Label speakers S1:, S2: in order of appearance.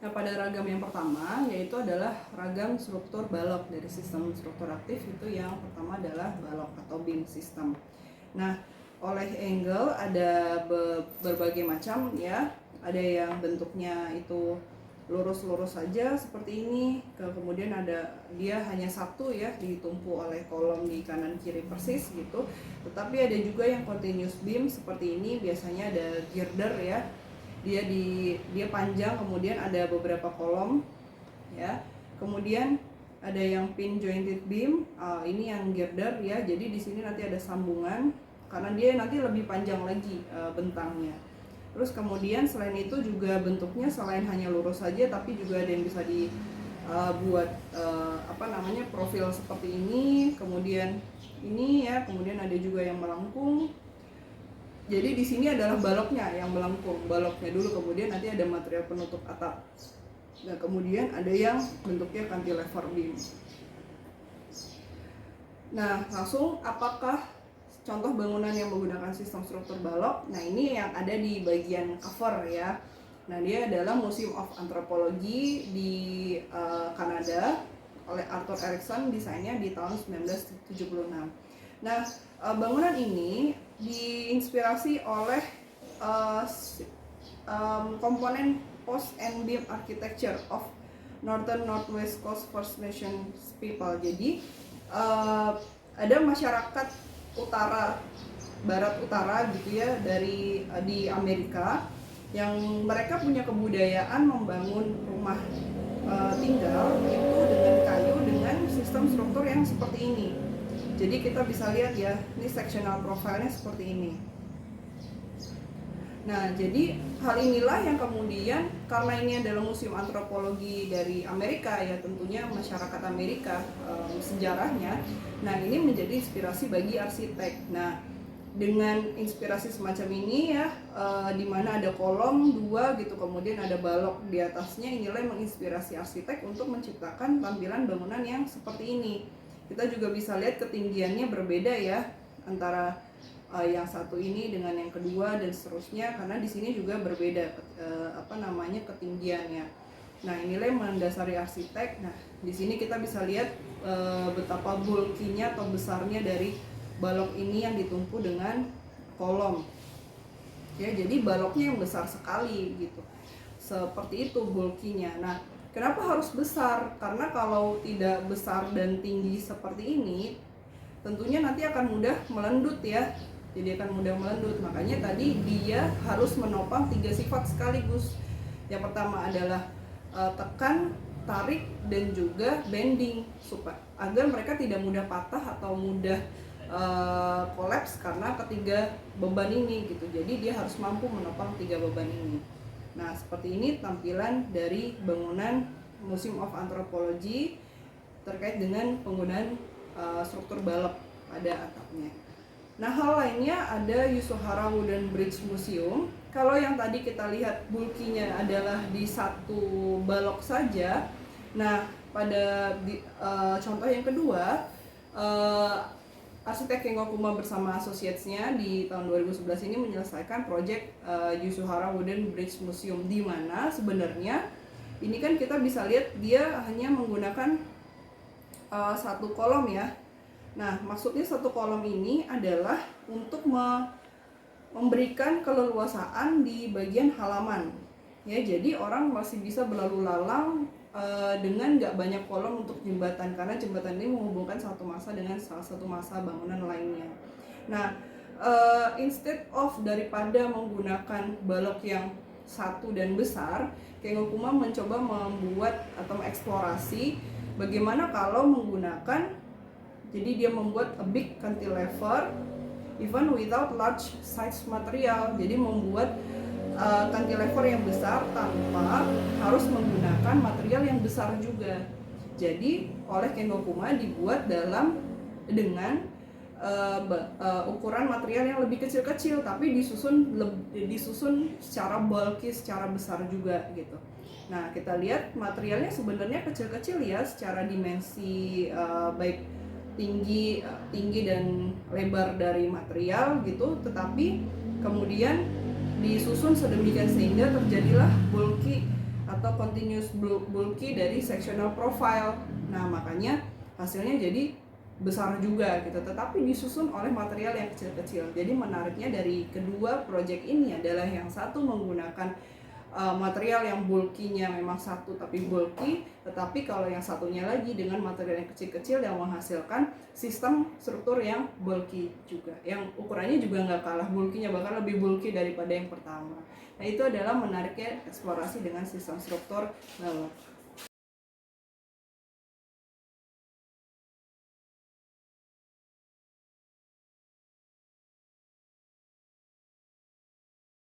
S1: Nah, pada ragam yang pertama yaitu adalah ragam struktur balok dari sistem struktur aktif. Itu yang pertama adalah balok atau beam system. Nah, oleh angle ada berbagai macam ya. Ada yang bentuknya itu lurus-lurus saja seperti ini, kemudian ada dia hanya satu ya, ditumpu oleh kolom di kanan kiri persis gitu. Tetapi ada juga yang continuous beam seperti ini, biasanya ada girder ya, dia panjang, kemudian ada beberapa kolom ya. Kemudian ada yang pin jointed beam, ini yang girder ya, jadi di sini nanti ada sambungan karena dia nanti lebih panjang lagi bentangnya. Terus kemudian selain itu juga bentuknya selain hanya lurus saja, tapi juga ada yang bisa dibuat profil seperti ini. Kemudian ini ya, kemudian ada juga yang melengkung. Jadi di sini adalah baloknya yang melengkung, baloknya dulu, kemudian nanti ada material penutup atap. Nah, kemudian ada yang bentuknya cantilever beam. Nah, langsung apakah contoh bangunan yang menggunakan sistem struktur balok? Nah, ini yang ada di bagian cover ya. Nah, dia adalah Museum of Anthropology di Kanada oleh Arthur Erickson, desainnya di tahun 1976. Nah, bangunan ini diinspirasi oleh komponen post and beam architecture of Northern Northwest Coast First Nations people. Jadi ada masyarakat barat utara gitu ya, di Amerika, yang mereka punya kebudayaan membangun rumah tinggal itu dengan kayu dengan sistem struktur yang seperti ini. Jadi kita bisa lihat ya, ini sectional profile-nya seperti ini. Nah, jadi hal inilah yang kemudian, karena ini adalah museum antropologi dari Amerika ya, tentunya masyarakat Amerika sejarahnya. Nah, ini menjadi inspirasi bagi arsitek. Nah, dengan inspirasi semacam ini ya, di mana ada kolom dua gitu, kemudian ada balok di atasnya, inilah yang menginspirasi arsitek untuk menciptakan tampilan bangunan yang seperti ini. Kita juga bisa lihat ketinggiannya berbeda ya, antara yang satu ini dengan yang kedua dan seterusnya, karena di sini juga berbeda ketinggiannya. Nah, inilah yang mendasari arsitek. Nah, di sini kita bisa lihat betapa bulky-nya atau besarnya dari balok ini yang ditumpu dengan kolom. Ya, jadi baloknya yang besar sekali gitu. Seperti itu bulky-nya. Nah, kenapa harus besar? Karena kalau tidak besar dan tinggi seperti ini, tentunya nanti akan mudah melendut ya. Jadi akan mudah melendut. Makanya tadi dia harus menopang 3 sifat sekaligus. Yang pertama adalah tekan, tarik, dan juga bending, agar mereka tidak mudah patah atau mudah kolaps karena ketiga beban ini gitu. Jadi dia harus mampu menopang 3 beban ini. Nah, seperti ini tampilan dari bangunan Museum of Anthropology terkait dengan penggunaan struktur balok pada atapnya. Nah, hal lainnya ada Yusuhara Wooden Bridge Museum. Kalau yang tadi kita lihat bulky-nya adalah di satu balok saja. Nah, pada contoh yang kedua, arsitek Kengo Kuma bersama associates-nya di tahun 2011 ini menyelesaikan proyek Yusuhara Wooden Bridge Museum, di mana sebenarnya ini kan kita bisa lihat dia hanya menggunakan satu kolom ya. Nah, maksudnya satu kolom ini adalah untuk memberikan keleluasaan di bagian halaman. Ya, jadi orang masih bisa berlalu lalang dengan nggak banyak kolom untuk jembatan, karena jembatan ini menghubungkan satu masa dengan salah satu masa bangunan lainnya. Nah, instead of daripada menggunakan balok yang satu dan besar, Kengo Kuma mencoba membuat atau mengeksplorasi bagaimana kalau menggunakan, jadi dia membuat a big cantilever even without large size material. Jadi membuat cantilever yang besar tanpa harus menggunakan material yang besar juga. Jadi oleh Kengo Kuma dibuat dengan ukuran material yang lebih kecil-kecil, tapi disusun secara bulky, secara besar juga gitu. Nah, kita lihat materialnya sebenarnya kecil-kecil ya secara dimensi, baik tinggi dan lebar dari material gitu, tetapi kemudian disusun sedemikian sehingga terjadilah bulky atau continuous bulky dari sectional profile. Nah, makanya hasilnya jadi besar juga gitu, tetapi disusun oleh material yang kecil-kecil. Jadi menariknya dari kedua project ini adalah yang satu menggunakan material yang bulky-nya memang satu tapi bulky, tetapi kalau yang satunya lagi dengan material yang kecil-kecil yang menghasilkan sistem struktur yang bulky juga, yang ukurannya juga nggak kalah bulky-nya, bahkan lebih bulky daripada yang pertama. Nah, itu adalah menariknya eksplorasi dengan sistem struktur